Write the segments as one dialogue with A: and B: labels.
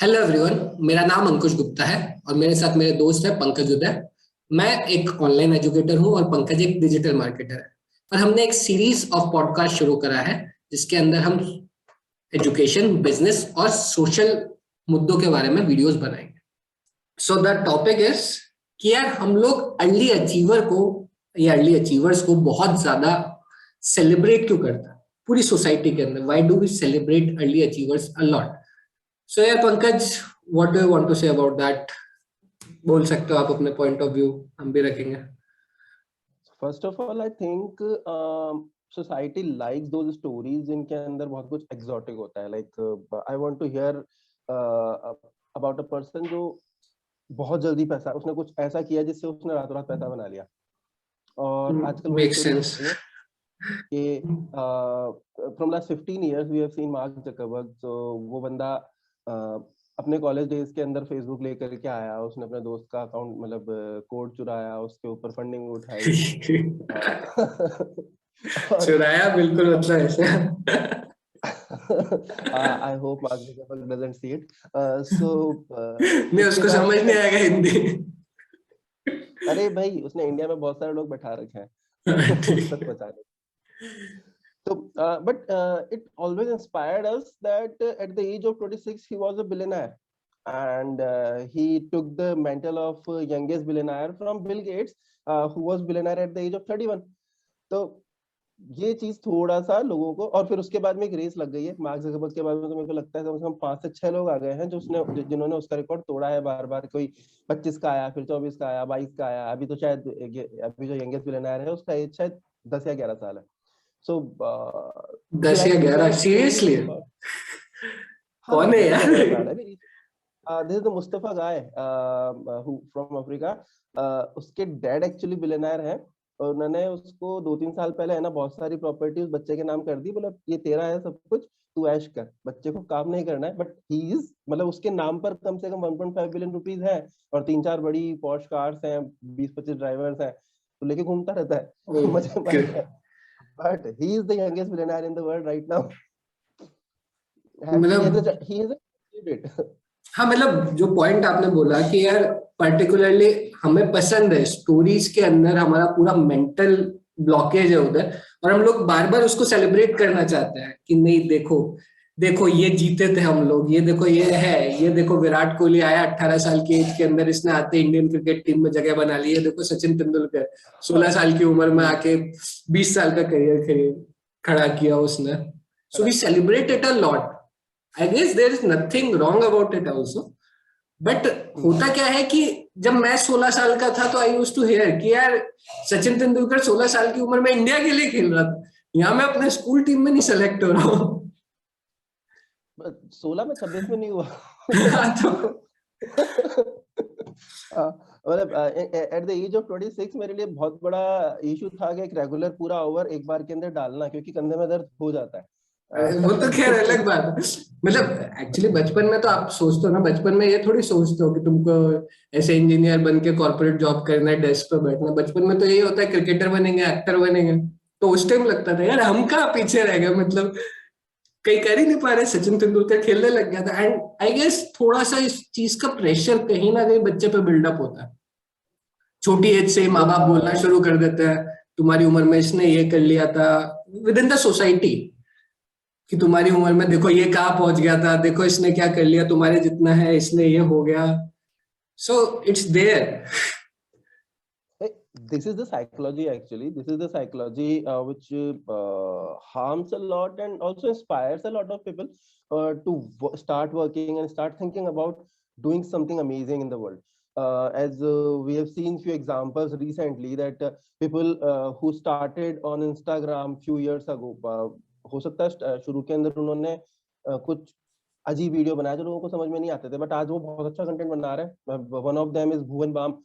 A: Hello everyone. मेरा नाम अंकुश गुप्ता है और मेरे साथ मेरे दोस्त है पंकज उदय। मैं एक ऑनलाइन एजुकेटर हूं और पंकज एक डिजिटल मार्केटर है। और हमने एक सीरीज ऑफ पॉडकास्ट शुरू करा है जिसके अंदर हम एजुकेशन, बिजनेस और सोशल मुद्दों के बारे में वीडियोस बनाएंगे। सो द टॉपिक इज कि यार हम लोग अर्ली अचीवर को या अर्ली अचीवर्स को बहुत ज्यादा सेलिब्रेट क्यों करता है पूरी सोसाइटी के अंदर। Why do we celebrate early achievers a lot? So यार Pankaj, what do you want to say about that? बोल सकते हो आप अपने पॉइंट ऑफ व्यू, हम भी रखेंगे।
B: First of all I think society likes those stories जिनके अंदर बहुत कुछ एक्सोटिक होता है। Like I want to hear about a person जो बहुत जल्दी पैसा, उसने कुछ ऐसा किया जिससे उसने रातों रात पैसा बना लिया। और आजकल वही
A: मेक
B: स्टोरी
A: सेंस।
B: चल रही है कि from last 15 years we have seen Mark Zuckerberg. तो वो बंदा अपने कॉलेज डेज के अंदर फेसबुक लेकर के आया, उसने अपने दोस्त का अकाउंट मतलब कोड चुराया, उसके ऊपर फंडिंग उठाई। और
A: चुराया बिल्कुल, मतलब ऐसे।
B: I hope Mark Zuckerberg doesn't see it.
A: नहीं,
B: उसके
A: उसको
B: बाद
A: समझ नहीं
B: उसने,
A: आएगा हिंदी।
B: अरे भाई उसने इंडिया में बहुत सारे लोग बैठा रखे हैं उस
A: ठीक
B: तक
A: है।
B: पहुंचाने। So, but it always inspired us that at the age of 26 he was a billionaire, and he took the mantle of youngest billionaire from Bill Gates, who was billionaire at the age of 31. तो ये चीज थोड़ा सा लोगों को, और फिर उसके बाद में एक रेस लग गई है मार्क जकरबर्ग के बाद में। तो मेरे को लगता है कम से कम 5 से 6 लोग आ गए हैं जिन्होंने उसका रिकॉर्ड तोड़ा है बार बार। कोई 25 का आया, फिर 24 का आया, 22 का आया, अभी तो शायद अभी जो यंगेस्ट बिलियनर है उसका एज शायद 10 या 11 साल है। So he
A: 10 या
B: likes to share
A: 11?
B: stories
A: seriously?
B: about,
A: कौन
B: हाँ
A: है
B: 10 या
A: यार?
B: 11 साल है। This is the Mustafa guy who from Africa. उसके डैड एक्चुअली बिलियनर है और उन्होंने उसको 2-3 साल पहले है ना बहुत सारी प्रॉपर्टी उस बच्चे के नाम कर दी। बोला ये तेरा है सब कुछ, तू ऐश कर, बच्चे को काम नहीं करना है। बट ही इज, मतलब उसके नाम पर कम से कम 1.5 बिलियन रुपीज है और 3-4 बड़ी पॉश कार्स हैं, 20-25 ड्राइवर्स हैं, तो लेके घूमता रहता है। मजे
A: ओके।
B: मजे। But he is the youngest billionaire in the world right now. And
A: मतलब
B: he is a candidate.
A: हाँ, मतलब जो पॉइंट आपने बोला कि यार पर्टिकुलरली हमें पसंद है स्टोरीज के अंदर हमारा पूरा मेंटल ब्लॉकेज है उधर, और हम लोग बार बार उसको सेलिब्रेट करना चाहते हैं कि नहीं देखो देखो ये जीते थे हम लोग, ये देखो ये है, ये देखो विराट कोहली आया 18 साल की एज के अंदर, इसने आते इंडियन क्रिकेट टीम में जगह बना ली है। देखो सचिन तेंदुलकर 16 साल की उम्र में आके 20 साल का करियर खड़ा किया उसने। So we celebrate it a lot. I guess there is nothing wrong about it also. But होता क्या है कि जब मैं 16 साल का था तो आई यूज्ड टू हियर कि यार सचिन तेंदुलकर 16 साल की उम्र में इंडिया के लिए खेल रहा था, यहाँ मैं अपने स्कूल टीम में नहीं सेलेक्ट हो रहा हूँ।
B: 16 में 26 में नहीं हुआ।
A: तो
B: मतलब एट द एज ऑफ 26 मेरे लिए बहुत बड़ा इशू था कि एक रेगुलर पूरा ओवर एक बार के अंदर डालना, क्योंकि कंधे में दर्द हो जाता है।
A: वो तो खैर अलग बात है। मतलब एक्चुअली बचपन में तो आप सोचते हो ना, बचपन में ये थोड़ी सोचते हो कि तुमको ऐसे इंजीनियर बन के कॉर्पोरेट जॉब करना है, डेस्क पे बैठना है। बचपन में तो यही होता है क्रिकेटर बनेंगे, एक्टर बनेंगे। तो उस टाइम लगता था यार हम कहाँ पीछे रह गए, मतलब कहीं कर ही नहीं पा रहे। सचिन तेंदुलकर खेलने लग गया था। एंड आई गेस थोड़ा सा इस चीज का प्रेशर कहीं ना कहीं बच्चे पे बिल्डअप होता है। छोटी एज से माँ बाप बोलना शुरू कर देते हैं तुम्हारी उम्र में इसने ये कर लिया था, विद इन द सोसाइटी, कि तुम्हारी उम्र में देखो ये कहाँ पहुंच गया था, देखो इसने क्या कर लिया, तुम्हारे जितना है इसने ये हो गया। So it's there.
B: This is the psychology actually. This is the psychology which harms a lot and also inspires a lot of people to start working and start thinking about doing something amazing in the world. As we have seen few examples recently that people who started on Instagram few years ago, हो सकता है शुरू के अंदर उन्होंने कुछ अजीब video बनाया जो लोगों को समझ में नहीं आते थे, बट आज वो बहुत अच्छा कंटेंट बना रहे हैं। One of them is Bhuvan Bam.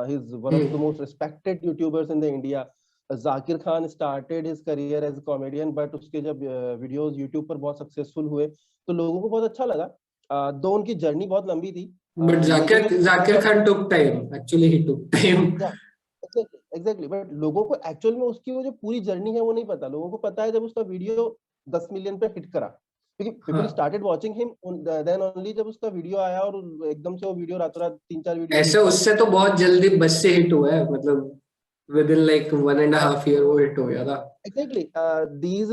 B: He's one of the most respected YouTubers in the India. Zakir Khan started his career as a comedian, but उसके जब videos YouTube पर बहुत successful हुए तो लोगों को बहुत अच्छा लगा। दो उनकी जर्नी बहुत लंबी थी,
A: बट
B: लेकिन एक
A: Zakir Khan took time, actually he took time.
B: Exactly, but लोगों को एक्चुअल में उसकी वो जो पूरी जर्नी है वो नहीं पता। लोगों को पता है जब उसका वीडियो 10 मिलियन पे हिट करा, क्योंकि people
A: हाँ,
B: started watching him then only जब उसका वीडियो आया और एकदम से वो वीडियो रातों रात 3-4 वीडियो
A: ऐसे
B: हिट
A: उससे तो बहुत जल्दी बस से हिट हुआ है, मतलब विद इन लाइक 1.5 year वो हिट हो गया था।
B: Exactly. These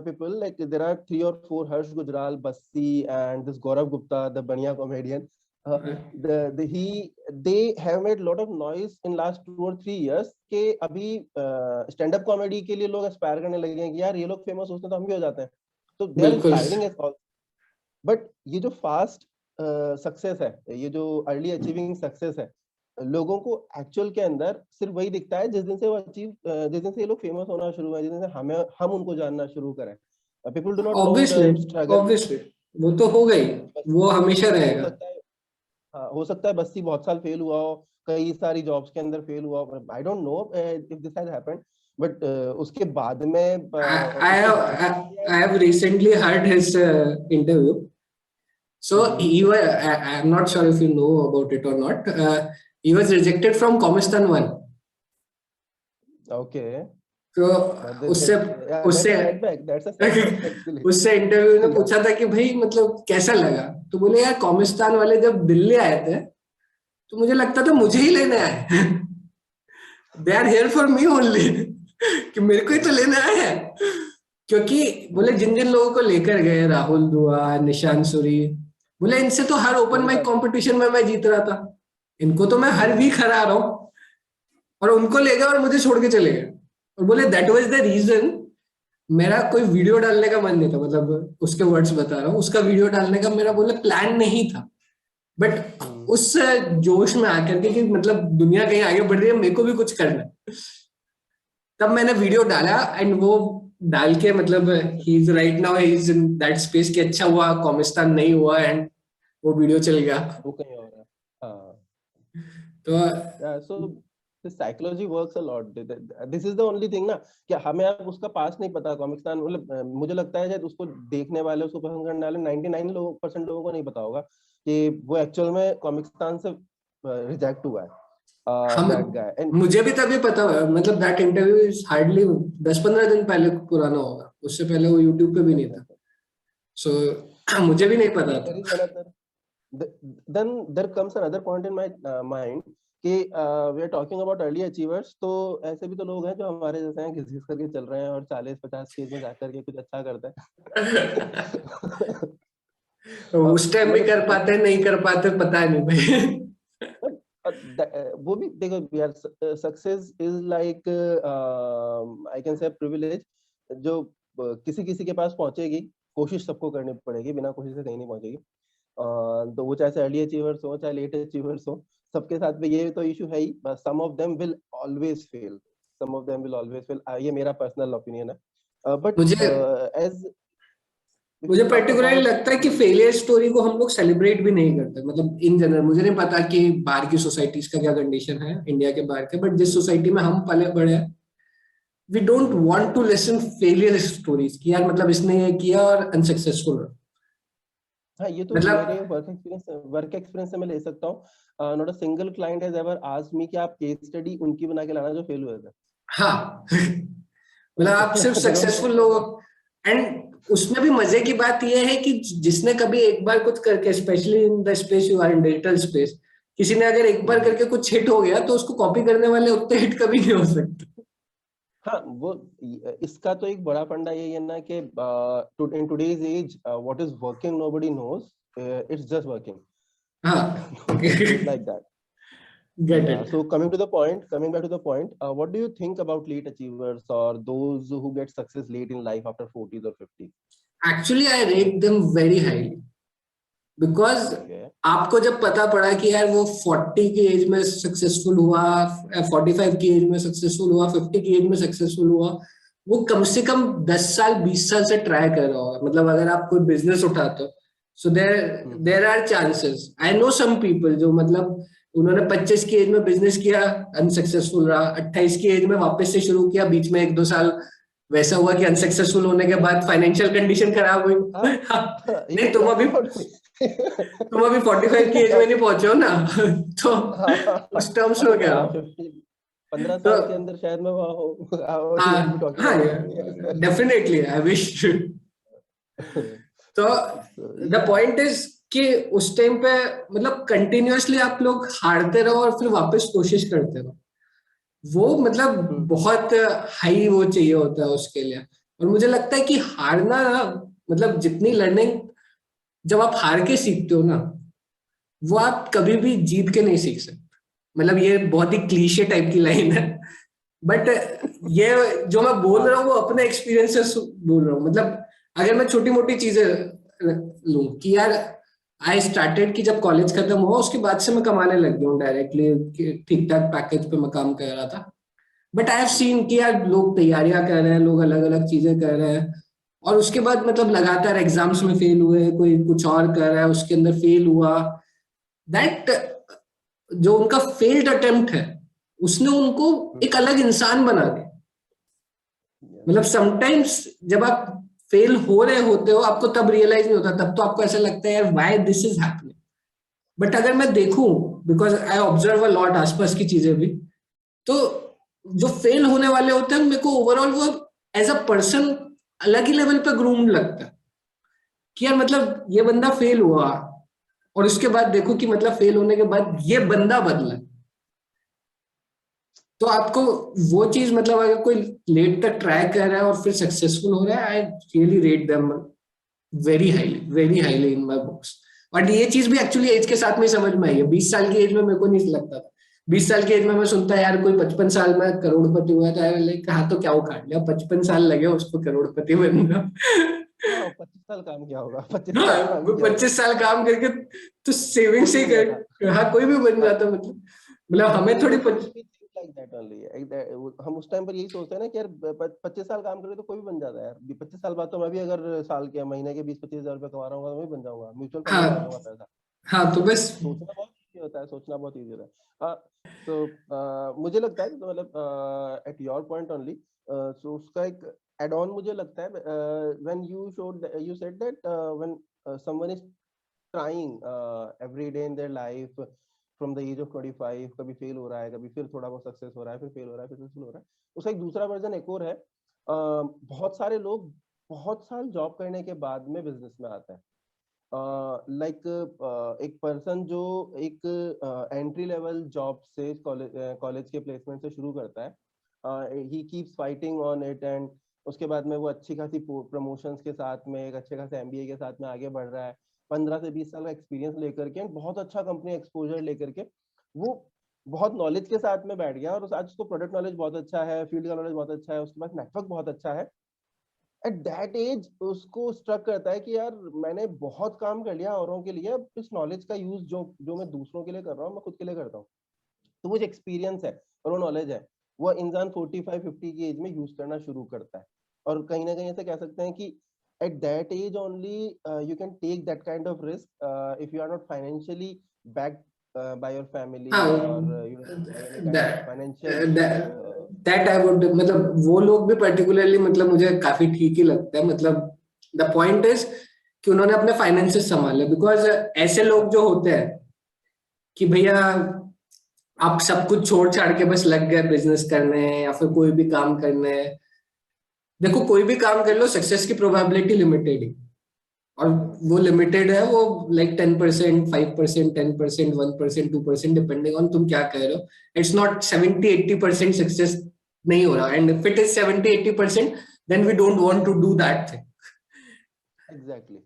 B: people, like there are 3 or 4, Harsh Gujral, Bassi, and this Gaurav Gupta, the Bania comedian. They have made a lot of noise in last 2 or 3 years. कि अभी stand up comedy के लिए लोग aspire करने लगे हैं कि यार ये लोग famous होते हैं तो हम भी हो जाते हैं. So they are
A: बिल्कुल।
B: inspiring us all. But ये जो fast success है, ये जो early achieving success है, लोगों को एक्चुअल के अंदर सिर्फ वही दिखता है जिस दिन से वो जिस दिन से ये लोग फेमस होना शुरू हुए, जिस दिन से हम उनको जानना शुरू करें. People do not know
A: obviously,
B: the struggle.
A: Obviously वो तो हो गई, वो हमेशा
B: हो
A: रहेगा।
B: सकता है, हाँ, हो सकता है बस्सी बहुत साल फेल हुआ हो, कई सारी जॉब्स के अंदर फेल हुआ हो. I don't know if this has happened, but उसके बाद में
A: I
B: उसके
A: have
B: बाद
A: I have recently heard his interview. So he was, I'm not sure if you know about it or not. He was rejected from Komistan 1.
B: Okay.
A: तो उससे
B: that's
A: उससे
B: a setback, that's a setback actually.
A: उससे interview ने पूछा था कि भाई मतलब कैसा लगा, तो बोले यार कॉमिस्तान वाले जब दिल्ली आए थे तो मुझे लगता था मुझे ही लेने आए। They are here for me only, कि मेरे को ही तो लेने आए हैं। क्योंकि बोले जिन जिन लोगों को लेकर गए, राहुल दुआ, निशान सूरी, बोले इनसे तो हर ओपन
B: मेरे
A: माइक
B: साथ
A: कंपटीशन में मैं जीत रहा था, इनको तो मैं हर वीक हरा रहा हूँ, और उनको ले गए और मुझे छोड़ के चले गए। और बोले दैट वाज द रीजन, मेरा कोई वीडियो डालने का मन नहीं था, मतलब उसके वर्ड्स बता रहा हूँ, उसका वीडियो डालने का मेरा बोले प्लान नहीं था, बट उस जोश में आकर के कि मतलब दुनिया कहीं आगे बढ़ रही है, मेरे को भी कुछ करना है, तब मैंने वीडियो डाला। एंड वो डाल के मतलब he is right now he is in that space कि अच्छा हुआ कॉमिस्तान नहीं हुआ, एंड वो वीडियो चल गया।
B: वो कहीं और है. हाँ.
A: तो
B: Yeah, so the psychology works a lot. This is the only thing ना, कि हमें अब उसका पास नहीं पता. कॉमिक्सतान मतलब मुझे लगता है शायद उसको देखने वाले, उसको पसंद करने वाले 99% लोगों को नहीं पता होगा कि वो एक्चुअल में कॉमिक्सतान से रिजेक्ट हुआ है.
A: हम
B: That guy. And
A: मुझे भी तभी पता हुआ, मतलब दैट इंटरव्यू इज हार्डली 10-15 दिन पहले पुराना होगा, उससे पहले वो यूट्यूब पे भी नहीं था। सो मुझे भी नहीं पता
B: there
A: था।
B: is another. Then there comes another point in my mind कि we are talking about early achievers. तो ऐसे भी तो लोग हैं जो हमारे जैसे हैं, घिस घिस करके चल रहे हैं और 40-50 की एज में जाकर के कुछ अच्छा करते हैं.
A: उस टाइम भी कर
B: मतलब
A: पाते नहीं कर पाते पता नहीं भाई।
B: वो भी देखो यार, success is like I can say privilege, जो किसी किसी के पास पहुंचेगी. कोशिश सबको करनी पड़ेगी, बिना कोशिश से कहीं नहीं पहुंचेगी. तो वो चाहे अर्ली अचीवर्स हो चाहे लेट अचीवर्स हो, सबके साथ में ये तो इशू है ही. Some of them will always fail, some of them will always fail. ये मेरा पर्सनल ओपिनियन है. बट
A: मुझे
B: एज
A: मुझे
B: वी टॉक
A: पर्टिकुलरली
B: अबाउट,
A: लगता है कि फेलियर स्टोरी को हम लोग सेलिब्रेट भी नहीं करते, मतलब इन जनरल। मुझे नहीं पता कि बाहर की सोसाइटीज का क्या कंडीशन है, इंडिया के बाहर के, बट जिस सोसाइटी में हम पले बड़े हैं, we don't want to listen failure stories कि यार मतलब इसने ये किया और अनसक्सेसफुल रहा।
B: हाँ, ये तो
A: मतलब
B: मेरे वर्क एक्सपीरियंस से मैं ले सकता हूँ. Not a single client has ever asked me कि आप केस स्टडी उनकी बना के लाना जो फेल हुए थे.
A: हाँ मतलब आप सिर्फ
B: They don't
A: सक्सेसफुल
B: want
A: लोग, एंड उसमें भी मजे की बात यह है कि जिसने कभी एक बार कुछ करके, specially in the space you are in, digital space, किसी ने अगर एक बार करके कुछ हिट हो गया तो उसको कॉपी करने वाले उतने हिट कभी नहीं हो सकते।
B: हाँ, वो इसका तो एक बड़ा फंडा यही है ना कि in today's age what is working nobody knows, it's just working.
A: हाँ
B: So it's like that.
A: Get
B: Yeah.
A: It.
B: So coming back to the point, what do you think about late achievers or those who get success late in life after 40s or 50s?
A: Actually I rate them very highly, because
B: Okay.
A: आपको जब पता पड़ा कि यार वो 40 की as में successful हुआ, 45 की एज में सक्सेसफुल हुआ, 50 की एज में सक्सेसफुल हुआ, वो कम से कम 10 साल 20 साल से ट्राई कर रहा होगा। मतलब अगर आप कोई बिजनेस उठाते हो, so there are chances. I know some people जो मतलब उन्होंने 25 की एज में बिजनेस किया, अनसक्सेसफुल रहा, 28 की एज में वापस से शुरू किया, बीच में 1-2 साल वैसा हुआ कि अनसक्सेसफुल होने के बाद फाइनेंशियल कंडीशन खराब हुई। नहीं,
B: Even talk about me.
A: तुम अभी 45 की एज में नहीं पहुंचे हो ना, तो उस टर्म्स में क्या हो।
B: 15
A: तो
B: साल के अंदर शायद मैं वहां हूँ. You will be talking
A: हाँ
B: about me.
A: Definitely I wish. तो
B: So,
A: द पॉइंट इज कि उस टाइम पे मतलब कंटिन्यूअसली आप लोग हारते रहो और फिर वापस कोशिश करते रहो, वो मतलब बहुत हाई वो चाहिए होता है उसके लिए। और मुझे लगता है कि हारना मतलब जितनी लर्निंग जब आप हार के सीखते हो ना, वो आप कभी भी जीत के नहीं सीख सकते। मतलब ये बहुत ही क्लीशे टाइप की लाइन है, बट ये जो मैं बोल रहा हूँ वो अपने एक्सपीरियंस से बोल रहा हूँ। मतलब अगर मैं छोटी मोटी चीजें लूं कि यार आई स्टार्टेड कि जब कॉलेज खत्म हुआ उसके बाद से मैं कमाने लग गया हूँ डायरेक्टली, ठीक ठाक पैकेज पे मैं काम कर रहा था। बट आई हैव सीन कि यार लोग तैयारियां कर रहे हैं, लोग अलग अलग चीजें कर रहे हैं, और उसके बाद मतलब लगातार एग्जाम्स में फेल हुए, कोई कुछ और कर रहा है उसके अंदर फेल हुआ। दैट जो उनका फेल्ड अटेम्प्ट है उसने उनको एक अलग इंसान बना दिया। मतलब समटाइम्स जब आप फेल हो रहे होते हो आपको तब रियलाइज नहीं होता, तब तो आपको ऐसा लगता है यार why this is happening. But अगर मैं देखूं, because I observe a lot आसपास की चीजें भी, तो जो फेल होने वाले होते हैं मेरे को ओवरऑल वो एज अ पर्सन अलग ही लेवल पे ग्रूम्ड लगता है कि यार मतलब ये बंदा फेल हुआ और उसके बाद देखो कि मतलब फेल होने के बाद ये बंदा बदला। तो आपको वो चीज मतलब अगर कोई लेट तक ट्राई कर रहा है और फिर सक्सेसफुल हो रहा है, I really rate them very highly in my books. और ये चीज भी एक्चुअली एज के साथ में समझ में आई है। 20 साल की एज में मेरे को नहीं लगता था। 20 साल की एज में मैं सुनता यार कोई 55 साल में करोड़पति हुआ था, लाइक कहा तो क्या उखाड़ लिया, 55 साल लगे उसको करोड़पति बनना।
B: हाँ, 25 साल काम किया होगा, 25 साल
A: हाँ,
B: काम किया होगा,
A: 25 साल काम करके तो सेविंग
B: कोई
A: से
B: भी
A: ही
B: बन जाता।
A: कर, हाँ कोई भी बन
B: हाँ,
A: जाता। मतलब हमें
B: we
A: थोड़ी
B: we think like that only. हम उस टाइम पर यही सोचते हैं ना कि यार 25 साल काम करें तो कोई भी बन जाता है यार। 25 साल बाद तो मैं भी अगर साल के महीने के 20-25 हज़ार रुपए कमा रहा हूँ तो मैं भी बन जाऊंगा, म्यूचुअल फंड में लगा
A: हाँ
B: दूंगा पैसा।
A: हाँ तो
B: तो
A: बस
B: सोचना बहुत इजी होता है, सोचना बहुत इजी होता है। मुझे लगता है कि तो मतलब at your point only, so उसका एक एड ऑन मुझे लगता है, when you said that when someone is trying every day in their life from the age of 25, कभी फेल हो रहा है, कभी फिर थोड़ा बहुत सक्सेस हो रहा है, फिर फेल हो रहा है, फिर सक्सेसफुल हो रहा है। उसका एक दूसरा वर्जन एक और है, बहुत सारे लोग बहुत साल जॉब करने के बाद में बिजनेस में आते हैं। लाइक एक पर्सन जो एक एंट्री लेवल जॉब से कॉलेज के प्लेसमेंट से शुरू करता है, he keeps fighting on it, and उसके बाद में वो अच्छी खासी प्रमोशंस के साथ में, एक अच्छे खासे एमबीए के साथ में आगे बढ़ रहा है, 15 से 20 साल का एक्सपीरियंस लेकर के, बहुत अच्छा कंपनी एक्सपोजर लेकर के वो बहुत नॉलेज के साथ में बैठ गया, और आज उसको प्रोडक्ट नॉलेज बहुत अच्छा है, फील्ड का नॉलेज बहुत अच्छा है, उसके पास नेटवर्क बहुत अच्छा है। एट दैट एज उसको स्ट्रक करता है कि यार मैंने बहुत काम कर लिया औरों के लिए, अब इस नॉलेज का यूज जो जो मैं दूसरों के लिए कर रहा हूँ मैं खुद के लिए करता हूँ। तो वो जो एक्सपीरियंस है और वो नॉलेज है वो इंसान 45-50 की एज में यूज करना शुरू करता है। और कहीं ना कहीं ऐसे कह सकते हैं कि at that age only you can take that kind of risk if you are not financially backed by your family,
A: हाँ
B: or you don't have any kind of financial
A: that I would, मतलब वो लोग भी particularly मतलब मुझे काफी ठीक ही लगता है। मतलब द पॉइंट इज कि उन्होंने अपने फाइनेंसेस संभाले। बिकॉज ऐसे लोग जो होते हैं कि भैया आप सब कुछ छोड़ छाड़ के बस लग गए बिजनेस करने या फिर कोई भी काम करने, देखो कोई भी काम कर लो सक्सेस की प्रोबेबिलिटी लिमिटेड ही, और वो लिमिटेड है, वो लाइक 10%, 5%, 10%, 1%, 2% डिपेंडिंग ऑन तुम क्या कह रहे हो। इट्स नॉट 70-80% सक्सेस नहीं हो रहा, and if it is 70-80% then we don't want to do that thing.
B: Exactly.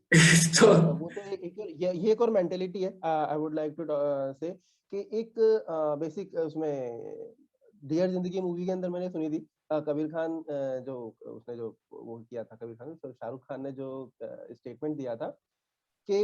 A: तो
B: और वो तो ये एक और मेंटेलिटी है, आई वुड लाइक टू से कि एक बेसिक उसमें डियर जिंदगी मूवी के अंदर मैंने सुनी थी, कबीर खान जो उसने जो वो किया था, कबीर खान तो शाहरुख खान ने जो स्टेटमेंट दिया था कि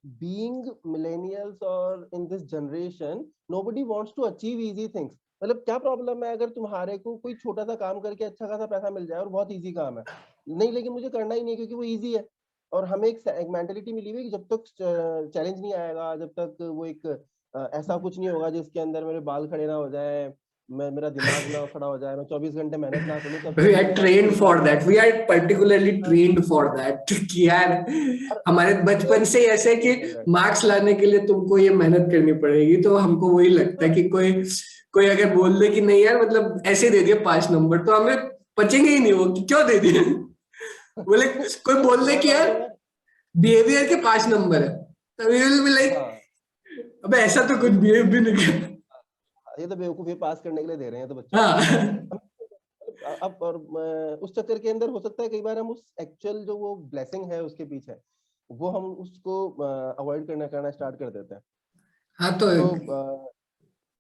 B: बीइंग मिलेनियल्स और in this generation nobody wants to achieve easy things. मतलब क्या प्रॉब्लम है अगर तुम्हारे को कोई छोटा सा काम करके अच्छा खासा पैसा मिल जाए और बहुत इजी काम है, नहीं लेकिन मुझे करना ही नहीं क्योंकि वो इजी है। और हमें एक मेंटेलिटी मिली हुई है कि जब तक चैलेंज नहीं आएगा, जब तक वो एक ऐसा कुछ नहीं होगा जिसके अंदर मेरे बाल खड़े ना हो जाए, मैं मेरा दिमाग ना खड़ा हो जाए, मैं 24 घंटे मेहनत ना करूं, तब
A: वी
B: तक
A: आर
B: मेरे पास
A: ट्रेन्ड
B: कोई
A: फॉर
B: काम
A: दैट, वी आर पर्टिकुलरली
B: नहीं।
A: ट्रेन्ड फॉर दैट कि यार
B: और
A: हमारे बचपन से ही ऐसे कि मार्क्स लाने के लिए तुमको ये मेहनत करनी पड़ेगी। तो हमको वही लगता है कि कोई कोई अगर बोल दे कि नहीं यार मतलब ऐसे दे दिए 5 नंबर, तो हमें पचेंगे ही नहीं वो कि क्यों दे दिए। बोले कोई बोल दे
B: मैं
A: कि
B: मान
A: यार
B: लो यार,
A: बिहेवियर के 5 नंबर है, तभी विल बी लाइक
B: हाँ,
A: अबे ऐसा तो कुछ बिहेव भी नहीं किया।
B: ये तो बेवकूफी पास करने के लिए दे रहे हैं तो बच्चों को।
A: हाँ
B: अब और उस चक्कर के अंदर हो सकता है कई बार हम उस एक्चुअल जो वो ब्लेसिंग है उसके पीछे, वो हम उसको अवॉइड करना स्टार्ट कर देते हैं।
A: हाँ तो
B: तो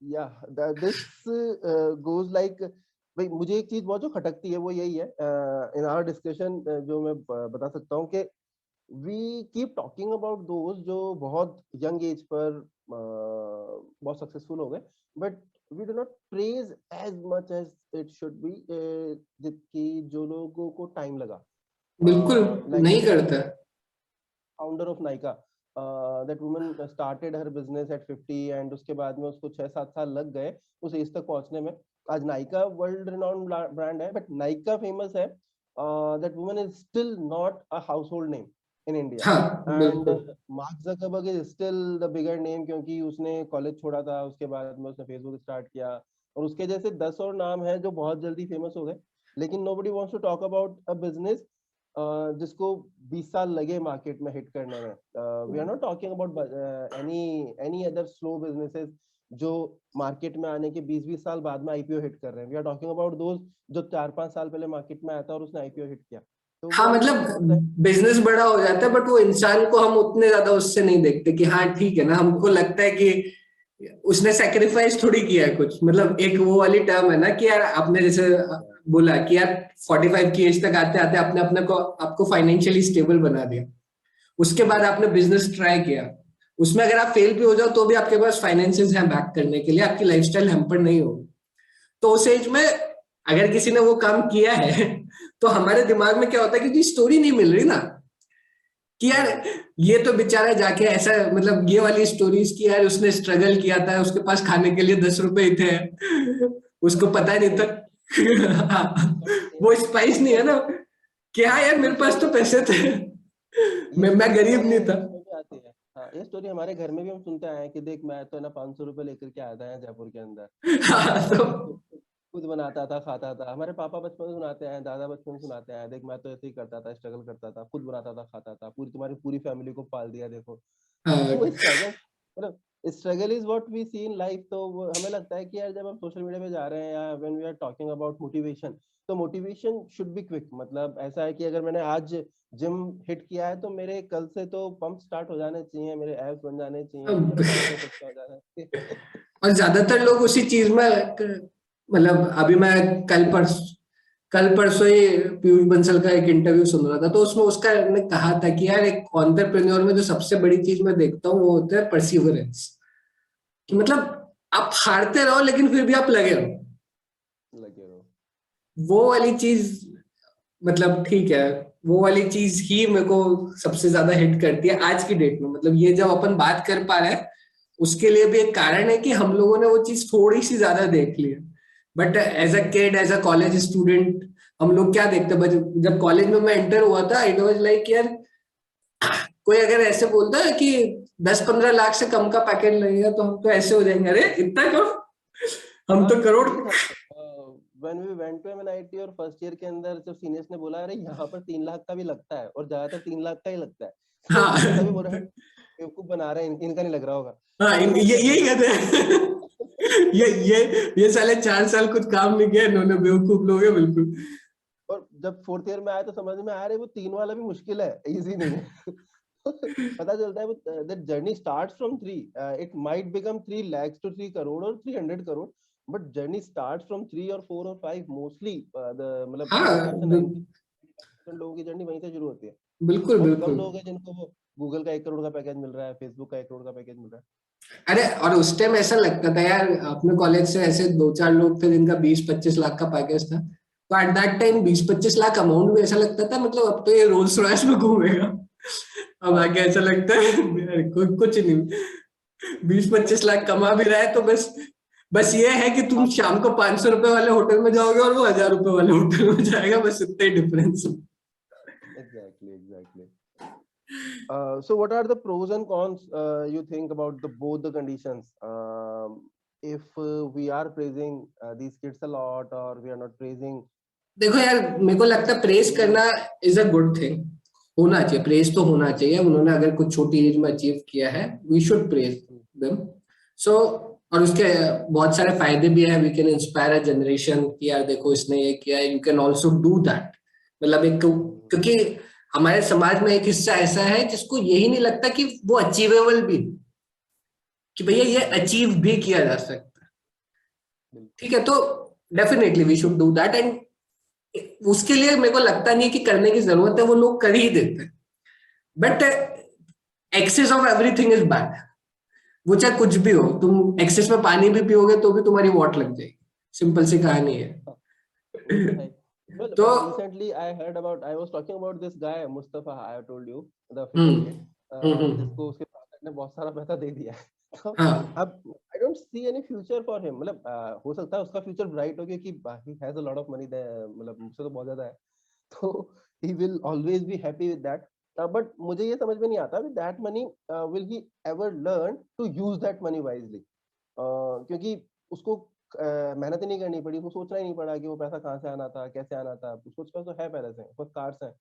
B: या दिस गोज लाइक, भाई मुझे एक चीज बहुत जो खटकती है वो यही है इन आवर डिस्कशन, जो मैं बता सकता हूँ कि we keep talking about those जो बहुत यंग एज पर बहुत सक्सेसफुल हो गए, but we do not praise as much as it should be, जबकि जो लोगों को टाइम लगा,
A: बिल्कुल
B: लाइक
A: नहीं करता।
B: Founder of Nykaa, that woman started her business at 50 and उसके बाद में उसको 6-7 साल लग गए उस एज तक पहुंचने में। आज नाइका वर्ल्ड रिनाउंड ब्रांड है, बट नाइका फेमस है, that woman is still not a house hold name in India.
A: हाँ
B: एंड
A: बिल्कुल।
B: Mark Zuckerberg is still the bigger name, क्योंकि उसने कॉलेज छोड़ा था, उसके बाद में उसने फेसबुक स्टार्ट किया, और उसके जैसे 10 और नाम है जो बहुत जल्दी फेमस हो गए। लेकिन nobody wants to talk about a business जिसको 20 साल लगे मार्केट में हिट करने में। We are not talking about any other slow businesses जो मार्केट में आने के 20-20 साल बाद में आईपीओ हिट कर रहे हैं। वी आर टॉकिंग अबाउट दोस्त जो 4-5 साल पहले मार्केट में आया था और उसने आईपीओ हिट किया। तो वो
A: हाँ
B: वाली
A: मतलब
B: चीज बहुत है।
A: बिजनेस बड़ा हो जाता है, बट वो इंसान को हम उतने ज्यादा उससे नहीं देखते कि हाँ ठीक है ना, हमको लगता है कि उसने सेक्रीफाइस थोड़ी किया है कुछ। मतलब एक वो वाली टर्म है ना कि यार आपने जैसे बोला कि यार 45 की एज तक आते आते आपने अपने को आपको फाइनेंशियली स्टेबल बना दिया, उसके बाद आपने बिजनेस ट्राई किया, उसमें अगर आप फेल भी हो जाओ तो भी आपके पास फाइनेंसेस हैं बैक करने के लिए, आपकी लाइफस्टाइल हैम्पर नहीं होगी। तो उस एज में अगर किसी ने वो काम किया है तो हमारे दिमाग में क्या होता है, क्योंकि स्टोरी नहीं मिल रही ना कि यार ये तो बेचारा जाके ऐसा, मतलब ये वाली स्टोरीज की यार उसने स्ट्रगल किया था, उसके पास खाने के लिए 10 रुपए ही थे, उसको पता नहीं था। वो स्पाइस नहीं है ना कि हाँ यार मेरे
B: ये
A: पास तो
B: स्टोरी
A: पैसे थे,
B: ये
A: मैं
B: स्टोरी
A: गरीब
B: हमारे
A: नहीं था।
B: उसमें भी आती है। हाँ, ये स्टोरी हमारे घर में भी हम सुनते आए हैं कि देख मैं तो ना 500 रुपए लेकर के आया था यहाँ जयपुर के अंदर,
A: हाँ,
B: मैं
A: तो
B: खुद खुद बनाता था खाता था। हमारे पापा बचपन में सुनाते हैं, दादा बचपन में सुनाते हैं, देख मैं तो ऐसे ही करता था, स्ट्रगल करता था, खुद बनाता था खाता था, पूरी तुम्हारी पूरी फैमिली को पाल दिया देखो। तो वो
A: हाँ,
B: स्ट्रगल, मतलब struggle is what we see in life. तो हमें लगता है कि यार जब हम सोशल मीडिया पे जा रहे हैं या when we are talking about motivation, तो मोटिवेशन शुड बी क्विक। मतलब ऐसा है कि अगर मैंने आज जिम हिट किया है तो मेरे कल से तो पंप स्टार्ट हो जाने चाहिए, मेरे एब्स बन जाने चाहिए, मेरे बाइसेप्स अच्छा हो जाना चाहिए।
A: और ज्यादातर लोग उसी चीज में मतलब अभी मैं कल परसों ही पीयूष बंसल का एक इंटरव्यू सुन रहा था, तो उसमें उसका ने कहा था कि यार एक एंटरप्रेन्योर में जो सबसे बड़ी चीज मैं देखता हूँ वो होता है परसिवरेंस, कि मतलब आप हारते रहो लेकिन फिर भी आप लगे रहो।
B: लगे रहो।
A: वो वाली चीज, मतलब ठीक है, वो वाली चीज ही मेरे को सबसे ज्यादा हिट करती है आज की डेट में। मतलब ये जब अपन बात कर पा रहे हैं उसके लिए भी एक कारण है कि हम लोगों ने वो चीज थोड़ी सी ज्यादा देख ली है। But as a kid, as a college student, हम लोग क्या देखते हैं, जब कॉलेज में मैं एंटर हुआ था इट वाज लाइक यार कोई अगर ऐसे बोलता है कि 10-15 लाख से कम का पैकेज लगेगा तो हम तो ऐसे हो जाएंगे, अरे इतना कम, हम
B: हाँ,
A: तो करोड़।
B: यही था। When we went to MNIT और फर्स्ट ईयर के अंदर जब सीनियर्स ने बोला अरे यहाँ पर 3 लाख का भी लगता है, और ज्यादातर 3 लाख का ही लगता है, तो
A: हाँ
B: तभी बोल रहे हैं बेवकूफ बना रहे हैं, इनका नहीं लग रहा होगा।
A: हाँ,
B: तो
A: ये यही कहते हैं। ये साले 4 साल कुछ काम नहीं किया इन्होंने, बेवकूफ लोग हैं बिल्कुल।
B: और जब फोर्थ ईयर में आया तो समझ में आ रहा है वो 3 वाला भी मुश्किल है, इजी नहीं है। पता चलता है वो that journey starts from 3, it might become 3 lakhs to 3 crore और 300 crore, but journey starts from 3 और 4 और 5 मोस्टली। द मतलब
A: हाँ
B: आई वुड से 90% लोगों की जर्नी वहीं से शुरू होती है।
A: बिल्कुल
B: बहुत कम
A: बिल्कुल।
B: लोग हैं जिनको वो गूगल का 1 करोड़ का पैकेज मिल रहा है, फेसबुक का 1 करोड़ का पैकेज मिल रहा
A: अरे और उस टाइम ऐसा लगता था यार, अपने कॉलेज से ऐसे 2-4 लोग थे जिनका 20-25 लाख का पैकेज था, तो at that time 20-25 lakh amount भी ऐसा लगता था, मतलब अब तो ये रोल्स रॉयस में घूमेगा। अब
B: है।
A: आगे ऐसा लगता है यार कुछ नहीं, 20-25 लाख
B: हाँ,
A: कमा भी रहा है तो बस बस ये है कि तुम शाम को 500 रुपए वाले होटल में जाओगे और वो 1000 रुपए वाले होटल में जाएगा, बस इतना ही difference.
B: exactly, exactly. So what are the pros and cons you think about the both the conditions? If we are praising these kids a lot or we are not praising,
A: देखो यार, मेरे को लगता है प्रेस
B: maybe
A: करना is a good thing, होना चाहिए, praise तो होना चाहिए। उन्होंने अगर कुछ छोटी एज में अचीव किया है, we should praise them. So और उसके बहुत सारे फायदे भी है। We can inspire a generation कि यार देखो इसने ये किया है, you can also do that. मतलब एक, क्योंकि हमारे समाज में एक हिस्सा ऐसा है जिसको यही नहीं लगता कि वो अचीवेबल भी, कि भैया ये अचीव भी किया जा सकता है। ठीक है, तो definitely we should do that. And उसके लिए मेरे को लगता नहीं कि करने की जरूरत है, वो लोग कर ही देते हैं। But excess of everything is bad. वो चाहे कुछ भी हो, तुम एक्सेस में पानी भी पियोगे तो भी तुम्हारी वॉट लग जाएगी। सिंपल सी कहानी है।
B: वो तो है। Well,
A: तो
B: recently I was talking about this guy Mustafa, I have told you, the figure
A: hmm
B: kid,
A: हम्म।
B: जिसको उसके फादर ने बहुत सारा पैसा दे दिया है। तो
A: हाँ
B: अब I don't see any future for him। मतलब हो सकता है उसका फ्यूचर ब्राइट हो, क्योंकि he has a lot of money there, मतलब मुझसे तो बहुत ज्यादा है। तो he will always be happy with that। But मुझे ये समझ में नहीं आता with that money, will he ever learn to use that money wisely? क्योंकि उसको मेहनत ही नहीं करनी पड़ी, उसको सोचना ही नहीं पड़ा कि वो पैसा कहाँ से आना था, कैसे आना था। उसको उसका तो है पहले से, उसको कार्स है।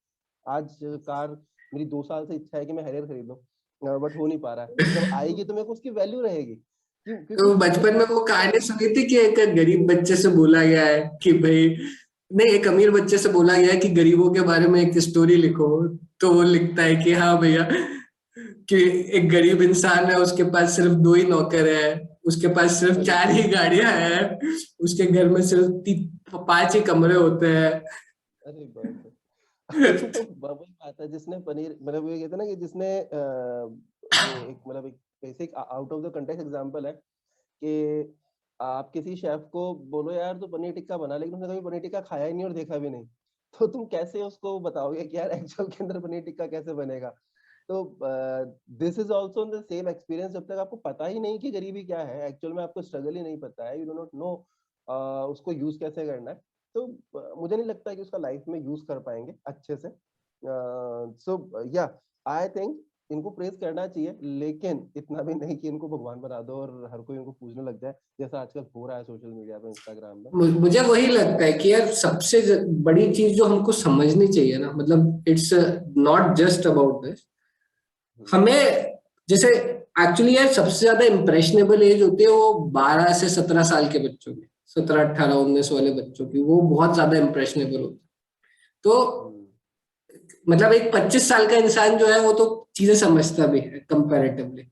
B: आज कार, मेरी 2 साल से इच्छा है कि मैं हैरियर खरीद लूं, बट हो नहीं पा रहा है। जब आएगी तो मेरे को उसकी वैल्यू रहेगी। क्यों? क्योंकि
A: तो बचपन में वो कहानी सुनी थी कि एक गरीब बच्चे से बोला गया है कि भाई, नहीं, एक अमीर बच्चे से बोला गया है कि गरीबों के बारे में एक स्टोरी लिखो। तो वो लिखता है कि हाँ भैया, कि एक गरीब इंसान है, उसके पास सिर्फ 2 ही नौकर है, उसके पास सिर्फ 4 ही गाड़ियां हैं, उसके घर में सिर्फ 5 ही कमरे होते हैं।
B: अरे बाप रे। तो वही बात है, जिसने पनीर, मतलब ये कहते हैं ना कि जिसने ये एक, मतलब एक basic out of the context example है कि आप किसी शेफ को बोलो यार तू पनीर टिक्का बना, लेकिन उसने कभी पनीर टिक्का खाया ही नहीं और देखा भी नहीं, तो तुम कैसे उसको बताओगे कि यार एक्चुअल के अंदर पनीर टिक्का कैसे बनेगा? तो this is also the same experience. जब तक आपको पता ही नहीं कि गरीबी क्या है, एक्चुअल में आपको स्ट्रगल ही नहीं पता है, यू डू नॉट नो उसको यूज कैसे करना है, तो मुझे नहीं लगता कि उसका लाइफ में यूज कर पाएंगे अच्छे से। सो या आई थिंक इनको प्रेज करना चाहिए, लेकिन इतना भी नहीं कि इनको भगवान बना दो और हर कोई इनको पूजने लग जाए, जैसा आजकल हो रहा है सोशल मीडिया पे, इंस्टाग्राम में।
A: मुझे वही लगता है कि यार सबसे बड़ी चीज जो हमको समझनी चाहिए ना, मतलब it's not just about this. हमें जैसे एक्चुअली यार सबसे ज्यादा इम्प्रेशनेबल एज होती है वो 12 से 17 साल के बच्चों की, 17 18 19 वाले बच्चों की, वो बहुत ज्यादा इम्प्रेशनेबल होती है। तो मतलब एक 25 साल का इंसान जो है वो तो चीजें समझता भी है कंपैरेटिवली।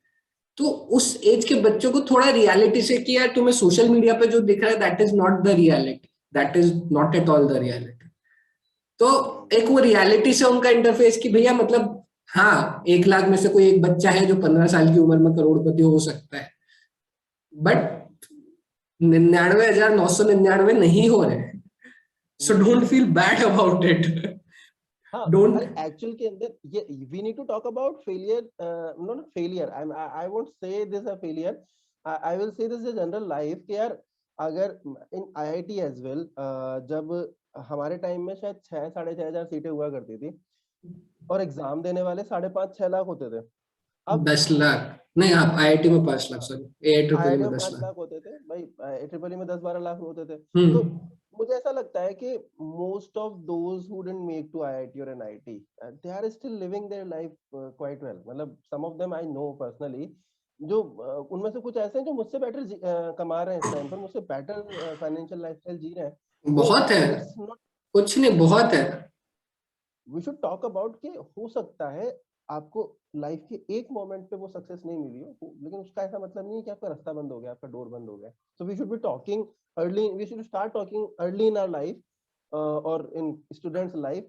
A: तो उस एज के बच्चों को थोड़ा रियलिटी से कि यार तुम्हें सोशल मीडिया पे जो दिख रहा है that is not the reality, that is not at all the reality. तो एक वो रियलिटी से उनका इंटरफेस कि भैया मतलब हाँ, 1 लाख में से कोई एक बच्चा है जो 15 साल की उम्र में करोड़पति हो सकता है, बट 99,999 नहीं हो रहे। So don't feel bad about it.
B: हाँ,
A: डोंट।
B: अरे एक्चुअल के अंदर ये we need to talk about failure, not failure, I won't say this a failure, I will say this is general life कि यार अगर इन आईआईटी एज वेल, जब हमारे टाइम में शायद 6 साढ़े 6,000 सीटें हुआ करती थी और एग्जाम देने वाले 5.5 6 लाख होते थे। अब
A: 10 लाख नहीं, आप आईआईटी में 5 लाख, सॉरी एआईट्रिपल
B: आईआईटी
A: में
B: में
A: 10
B: 5
A: लाख
B: लाख होते थे भाई, ट्रिपल में 10 12 लाख होते थे। तो
A: हम्म।
B: मुझे ऐसा लगता है कि most of those who didn't make to IIT और NIT, they are still living their life quite well. मतलब some of them I know personally, जो उनमें से कुछ ऐसे हैं जो मुझसे बेटर कमा रहे हैं इस टाइम पर, मुझसे बेटर फाइनेंशियल लाइफस्टाइल जी रहे हैं। तो
A: बहुत है,
B: इट्स नॉट,
A: कुछ नहीं, बहुत है।
B: वी शुड टॉक अबाउट कि हो सकता है आपको लाइफ के एक मोमेंट पे वो सक्सेस नहीं मिली हो, लेकिन उसका ऐसा मतलब नहीं है कि आपका रास्ता बंद हो गया, आपका डोर बंद हो गया। So we should be talking early, we should start talking early in our life और इन स्टूडेंट्स लाइफ।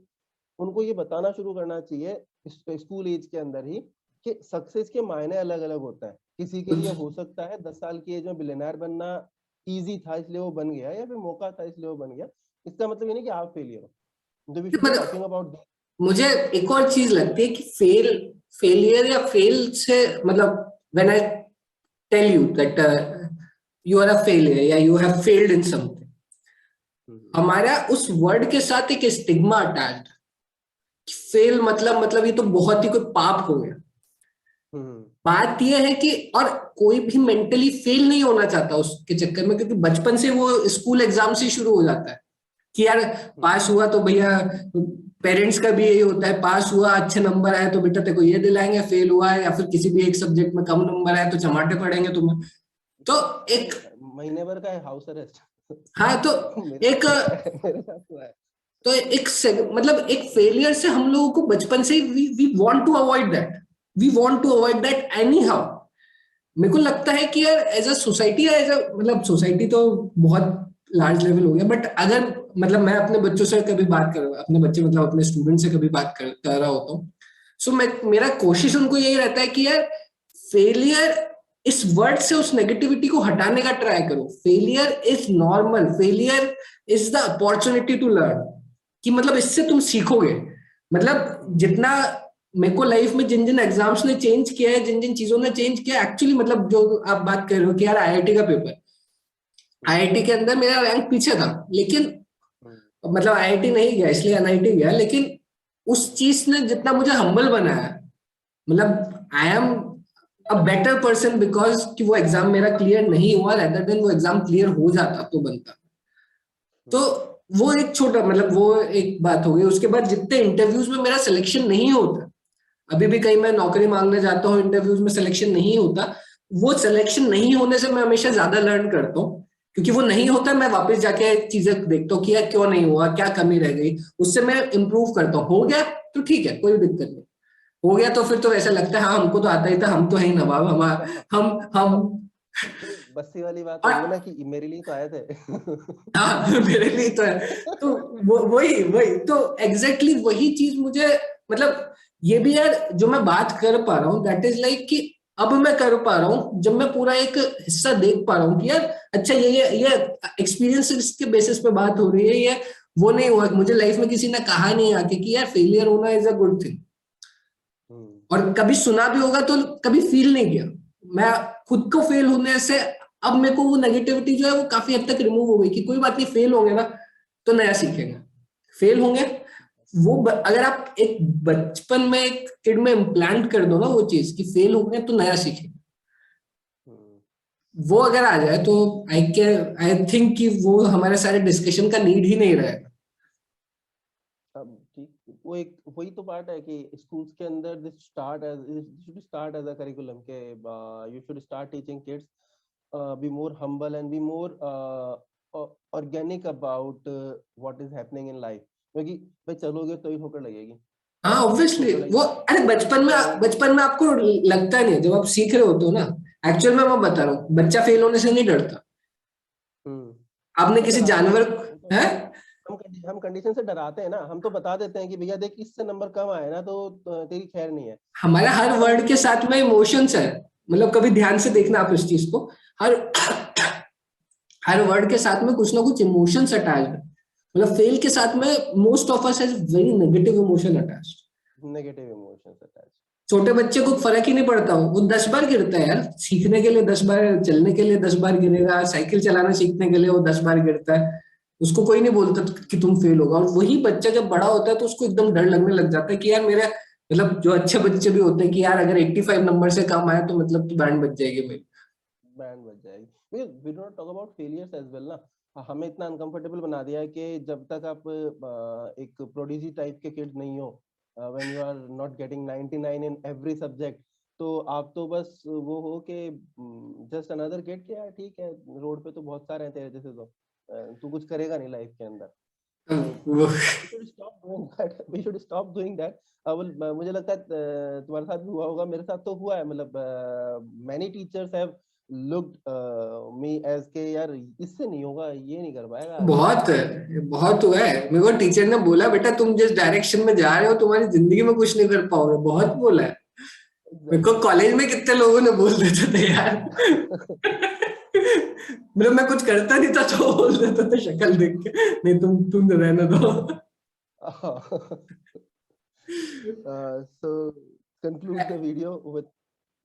B: उनको ये बताना शुरू करना चाहिए स्कूल एज के अंदर ही कि सक्सेस के मायने अलग अलग होता है। किसी के लिए
A: कुछ
B: हो सकता है 10 साल की एज में बिलियनर बनना इजी था इसलिए वो बन गया, या फिर मौका था इसलिए वो बन गया। इसका मतलब ये नहीं कि आप फेलियर हो। तो वी शुड बी टॉकिंग
A: मतलब
B: अबाउट।
A: मुझे एक और चीज लगती है कि फेलियर या फेल से मतलब, when I tell you that you are a failure या you have failed in something, हमारा उस वर्ड के साथ एक स्टिग्मा अटैच्ड। फेल मतलब ये तो बहुत ही कोई पाप हो गया। बात यह है कि और कोई भी मेंटली फेल नहीं होना चाहता उसके चक्कर में, क्योंकि बचपन से वो स्कूल एग्जाम से शुरू हो जाता है कि यार पास हुआ तो भैया पेरेंट्स का भी यही होता है, पास हुआ अच्छे नंबर आए तो बेटा तेरे को ये दिलाएंगे, फेल हुआ है या फिर किसी भी एक सब्जेक्ट में कम नंबर आए तो चमाटे पड़ेंगे तुम्हें। तो एक
B: महीने भर का है हाउस अरेस्ट।
A: हाँ तो
B: मेरे
A: एक
B: साथ मेरे साथ हुआ है।
A: तो मतलब एक फेलियर से हम लोगों को बचपन से ही we want to avoid that, we want to avoid that anyhow. मेरे को लगता है कि यार as a society, as a मतलब सोसाइटी तो बहुत लार्ज लेवल हो गया, बट अगर मतलब मैं अपने बच्चों से कभी बात कर, अपने बच्चे मतलब अपने स्टूडेंट से कभी बात कर रहा होता हूँ, सो मैं मेरा कोशिश उनको यही रहता है कि यार फेलियर, इस वर्ड से उस नेगेटिविटी को हटाने का ट्राई करो। Failure is normal, failure is the opportunity to learn, कि मतलब इससे तुम सीखोगे। मतलब जितना मेरे को लाइफ में जिन जिन एग्जाम्स ने चेंज किया है, जिन जिन चीजों ने चेंज किया एक्चुअली, मतलब जो आप बात कर रहे हो कि यार आईआईटी का पेपर, आईआईटी के अंदर मेरा रैंक पीछे था, लेकिन मतलब आईआईटी नहीं गया इसलिए एनआईटी गया, लेकिन उस चीज ने जितना मुझे हम्बल बनाया, मतलब I am a better person because कि वो एग्जाम मेरा क्लियर नहीं हुआ, रेदर देन वो एग्जाम क्लियर हो जाता तो बनता। तो वो एक छोटा मतलब वो एक बात हो गई। उसके बाद जितने इंटरव्यूज में मेरा सिलेक्शन नहीं होता, अभी भी कहीं मैं नौकरी मांगने जाता हूँ, इंटरव्यूज में सिलेक्शन नहीं होता, वो सिलेक्शन नहीं होने से मैं हमेशा ज्यादा लर्न करता हूँ, क्योंकि वो नहीं होता मैं वापस जाके चीजें देखता हूँ कि यार क्यों नहीं हुआ, क्या कमी रह गई, उससे मैं इंप्रूव करता हूँ। हो गया तो ठीक है, कोई दिक्कत नहीं, हो गया तो फिर तो ऐसा लगता है हाँ हमको तो आता ही था, हम तो है ही नवाब, हम
B: वही बस्सी वाली बात हो
A: और
B: गई ना कि मेरे लिए तो आए थे।
A: हाँ मेरे लिए तो है। तो वही वही तो एग्जैक्टली वही चीज मुझे, मतलब ये भी यार जो मैं बात कर पा रहा हूँ दैट इज लाइक कि अब मैं कर पा रहा हूँ जब मैं पूरा एक हिस्सा देख पा रहा हूँ कि यार अच्छा ये एक्सपीरियंस के बेसिस पे बात हो रही है, ये वो नहीं हुआ मुझे लाइफ में किसी ने कहा नहीं आके कि यार फेलियर होना इज अ गुड थिंग, और कभी सुना भी होगा तो कभी फील नहीं किया। मैं खुद को फेल होने से अब मेरे को वो नेगेटिविटी जो है वो काफी हद तक रिमूव हो गई कि कोई बात नहीं, फेल होंगे ना तो नया सीखेंगे, फेल होंगे वो अगर आप एक बचपन में एक किड में इम्प्लांट कर दो ना वो चीज कि फेल होंगे तो नया सीखेंगे, वो अगर आ जाए तो आई थिंक कि वो हमारे सारे डिस्कशन का नीड ही नहीं रहेगा।
B: अब ठीक वो एक वही तो पार्ट है कि स्कूल्स के अंदर this should start as a curriculum के you should start teaching kids be more humble and be more organic about what is happening in life, क्योंकि भाई चलोगे तो ही ठोकर लगेगी।
A: हाँ ऑब्वियसली
B: ठोकर
A: वो,
B: लगेगी
A: अरे
B: तो
A: बचपन में आपको लगता नहीं, जब आप सीख रहे होते हो ना, एक्चुअल में मैं बता रहा हूँ बच्चा फेल होने से नहीं डरता। आपने
B: वो
A: किसी
B: डराते हैं,
A: जानवर
B: वो तो
A: है,
B: हम कंडीशन से डराते हैं ना, हम तो बता देते हैं कि भैया देख इससे नंबर कम आए ना तो तेरी खैर नहीं है।
A: हमारा हर
B: हम
A: वर्ड के
B: उसको
A: साथ में इमोशंस है, मतलब कभी ध्यान से देखना आप इस चीज को, हर हर वर्ड के साथ में कुछ ना कुछ इमोशंस अटैच्ड है। मतलब फेल के साथ में most of us has very negative emotion attached.
B: Negative emotions attach.
A: छोटे बच्चे को फर्क ही नहीं पड़ता, वो 10 बार गिरता है यार, सीखने के लिए 10 बार, चलने के लिए 10 बार गिरेगा, साइकिल चलाना सीखने के लिए वो 10 बार गिरता है, उसको कोई नहीं बोलता कि तुम फेल होगा। और वही बच्चा जब बड़ा होता है तो उसको एकदम डर लगने लग जाता है कि यार मेरे, मतलब जो अच्छे बच्चे भी होते हैं कि यार अगर 85 नंबर से कम आए तो मतलब तो बैंड बज जाएगी मेरी।
B: बैंड बज जाएगी, because we do not talk about failures as well ना। हमें इतना अनकंफर्टेबल बना दिया है कि जब तक आप एक प्रोडिजी टाइप के किड नहीं हो, when you are not getting 99 in every subject, तो आप तो बस वो हो कि जस्ट अनदर किड कि यार ठीक है रोड पे तो बहुत सारे हैं तेरे जैसे, तो तू कुछ करेगा नहीं लाइफ के अंदर।
A: वो
B: We should stop doing that. We should stop doing that. मुझे लगता है तुम्हारे साथ भी हुआ होगा, मेरे साथ तो हुआ है, मतलब many teachers have looked me as के यार इससे नहीं होगा, ये नहीं कर पाएगा आगे।
A: बहुत हुआ है। मेरे को टीचर ने बोला बेटा तुम जिस डायरेक्शन में जा रहे हो तुम्हारी जिंदगी में कुछ नहीं कर पाओगे, बहुत बोला है। मेरे को
B: Exactly.
A: कॉलेज में कितने लोगों ने बोल देते थे यार। मतलब मैं कुछ करता नहीं था तो बोल देते थे शक्ल देख के, नहीं तुम रहने दो।
B: So conclude the video with something.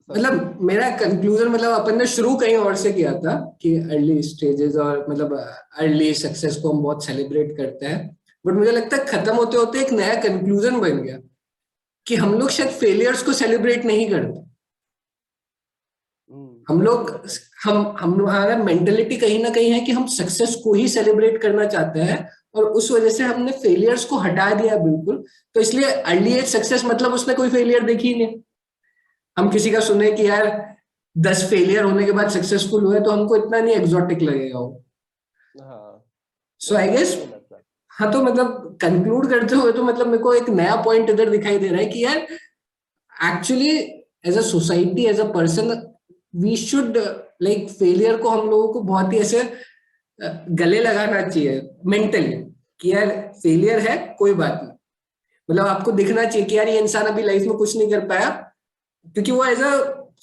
A: मतलब मेरा कंक्लूजन, मतलब अपन ने शुरू कहीं और से किया था कि अर्ली स्टेजेस और मतलब अर्ली सक्सेस को हम बहुत सेलिब्रेट करते हैं, बट मुझे लगता है खत्म होते होते एक नया कंक्लूजन बन गया कि हम लोग शायद फेलियर्स को सेलिब्रेट नहीं करते। हम
B: That's
A: लोग
B: true.
A: हम हमारा मेंटेलिटी कहीं ना कहीं है कि हम सक्सेस को ही सेलिब्रेट करना चाहते हैं और उस वजह से हमने फेलियर्स को हटा दिया बिल्कुल। तो इसलिए अर्ली एज सक्सेस मतलब उसने कोई फेलियर देखी ही नहीं। हम किसी का सुने कि यार 10 फेलियर होने के बाद सक्सेसफुल हुए तो हमको इतना नहीं एक्सोटिक लगेगा वो।
B: हाँ,
A: सो आई
B: मुझे
A: गेस,
B: भी नहीं लगता।
A: हाँ, तो मतलब कंक्लूड करते हुए तो मतलब मेरे को एक नया पॉइंट इधर दिखाई दे रहा है कि यार actually as a society, as a person, we should like failure को हम लोगों को बहुत ही ऐसे गले लगाना चाहिए मेंटली कि यार फेलियर है, कोई बात नहीं। मतलब आपको दिखना चाहिए कि यार ये इंसान अभी लाइफ में कुछ नहीं कर पाया, क्योंकि वो एज अ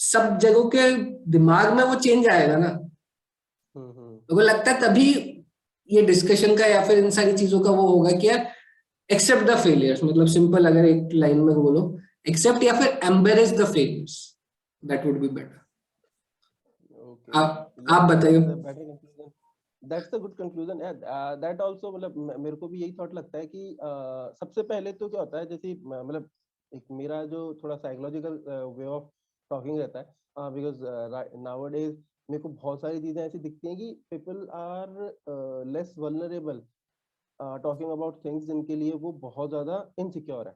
A: सब जगहों के दिमाग में वो चेंज आएगा ना।
B: हम्म।
A: तो वो लगता है तभी ये डिस्कशन का या फिर इन सारी चीजों का वो होगा कि यार एक्सेप्ट द फेलियर्स, मतलब सिंपल अगर एक लाइन में बोलो, एक्सेप्ट या फिर embarrass the failures, that would be better.
B: Okay.
A: आप
B: Yeah,
A: बताइए।
B: that's a better conclusion. That's a good conclusion. Yeah, that also मतलब मेरे को भी यही थॉट लगता है कि सबसे पहले तो क्या होता है, जैसे मतलब एक मेरा जो थोड़ा साइकोलॉजिकल वे ऑफ टॉकिंग रहता है, बिकॉज नाउअडेज मेरे को बहुत सारी चीजें ऐसी दिखती हैं कि people are less vulnerable talking about things जिनके लिए वो बहुत ज्यादा इनसिक्योर है।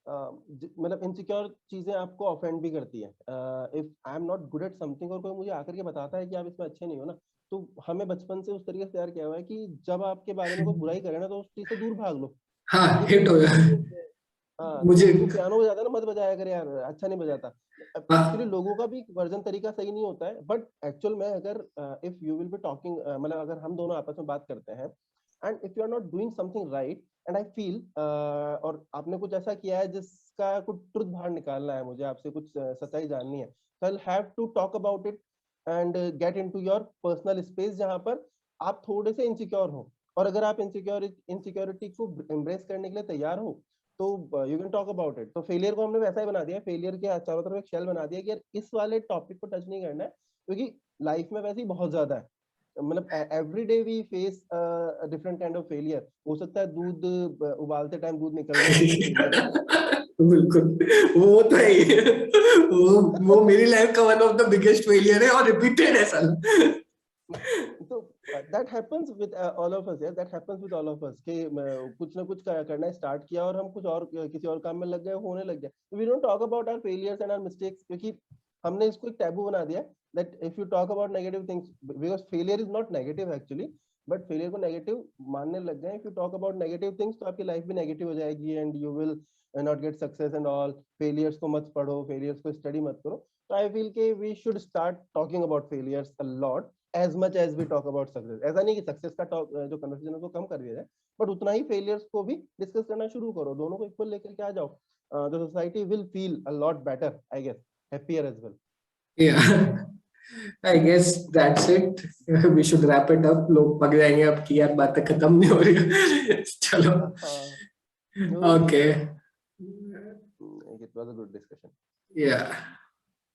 B: मतलब इनसिक्योर चीजें आपको ऑफेंड भी करती है। If I am not good at something और कोई मुझे आकर के बताता है कि आप इसमें अच्छे नहीं हो ना, तो हमें बचपन से उस तरीके से तैयार किया हुआ है कि जब आपके बारे में कोई बुराई करे ना तो उस चीज से दूर भाग लो।
A: हाँ,
B: जैसे
A: हिट हो गया
B: हाँ,
A: मुझे।
B: तू पियानो बजाता है ना, मत बजाया कर यार, अच्छा नहीं बजाता। एक्चुअली
A: हाँ,
B: लोगों का भी वर्जन तरीका सही नहीं होता है, बट एक्चुअल में अगर if you will be talking, मतलब अगर हम दोनों आपस में बात करते हैं and if you are not doing something right and I feel, और आपने कुछ ऐसा किया है जिसका कुछ ट्रुथ बाहर निकालना है, मुझे आपसे कुछ सच्चाई जाननी है, तो I have to talk about it and get into your personal space जहां पर आप थोड़े से इनसिक्योर हो। और अगर आप इनसिक्योरिटी को एम्ब्रेस करने के लिए तैयार हो तो you can talk about it. तो फेलियर को हमने वैसा ही बना दिया है, फेलियर के चारों तरफ एक शेल बना दिया कि यार इस वाले टॉपिक को टच नहीं करना है, क्योंकि लाइफ में वैसे ही बहुत ज्यादा है। मतलब every day we face different kind of failure. हो सकता है दूध उबालते टाइम दूध निकल जाए, वो भी फेलियर है।
A: बिल्कुल, वो तो है ही। वो मेरी लाइफ का one of the biggest failure है और रिपीटेड है सर।
B: तो that happens with all of us, यार that happens with all of us कि कुछ ना कुछ करना स्टार्ट किया और हम कुछ और किसी और काम में लग गए, होने लग गया। We don't talk about our failures and our mistakes, क्योंकि हमने इसको एक टैबू बना दिया that if you talk about negative things, because failure is not negative actually, but failure को नेगेटिव मानने लग गए। If you talk about negative things तो आपकी लाइफ भी नेगेटिव हो जाएगी and you will not get success and all. Failures को मत पढ़ो, फेलियर्स को स्टडी मत करो। तो आई फील के we should start talking about failures a lot as much as we talk about success। ऐसा नहीं कि सक्सेस का जो कन्वर्सेशन है वो कम कर दिया जाए, बट उतना ही फेलियर्स को भी डिस्कस करना शुरू करो, दोनों को इक्वल लेकर के आ जाओ। The society will feel a lot better, I guess, happier as well.
A: Yeah, I guess that's it. We should wrap it up. लोग पक जाएंगे अब कि यार बातें खत्म नहीं हो रही। चलो,
B: okay,
A: okay.
B: It was a good discussion.
A: Yeah.